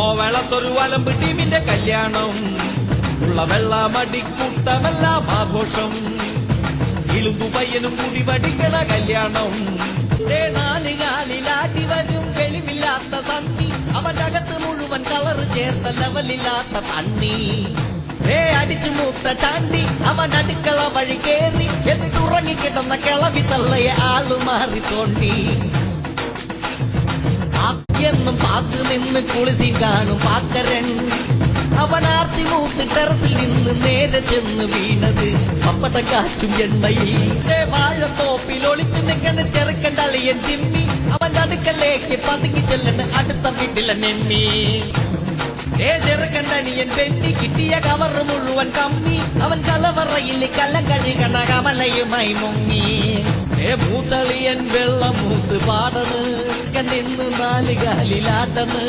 കോവളത്തൊരു വലമ്പ് ടീമിന്റെ കല്യാണം ഉള്ള വെള്ളമടിക്കൂട്ടമെല്ലാം ആഘോഷം ഇളുമ്പു പയ്യനും കൂടി പഠിക്കണ കല്യാണം നാലുകാലിലാട്ടി വരും വെളിവില്ലാത്ത സന്ധി അവന്റെ അകത്ത് മുഴുവൻ കളറ് ചേർത്ത ലെവലില്ലാത്ത തണ്ണി അടിച്ചു മൂത്ത ചാണ്ടി അവൻ അടുക്കള വഴി കേറി എന്നിട്ട് ഉറങ്ങിക്കിട്ടുന്ന കിളവി തള്ളയെ ആളു മാറി തോണ്ടി എന്നും പാത്തു നിന്ന് കുളിസി കാണും പാക്കരൻ അവൻ ആർത്തി മൂത്ത് ടെറസിൽ നിന്ന് നേരെ ചെന്ന് വീണത് പപ്പട കാച്ചും എണ്ണയിൽ വാഴത്തോപ്പിൽ ഒളിച്ചു നിൽക്കുന്ന ചെറുക്കൻ്റെ അളിയൻ ചിമ്മി അവന്റെ അടുക്കലേക്ക് പതുങ്ങി ചെല്ലണ് അടുത്ത വീട്ടിലെ നെമ്മി ചെറുക്കൻ്റെ അനിയൻ പെണ്ണി കിട്ടിയ കവറ് മുഴുവൻ കമ്മി അവൻ കലവറയിൽ കല്ലം കഴുകണ കമലയുമായി മുങ്ങി മൂത്തളിയൻ വെള്ളം മൂത്ത് പാടണ് നിന്ന് നാലുകാലിലാട്ടണ്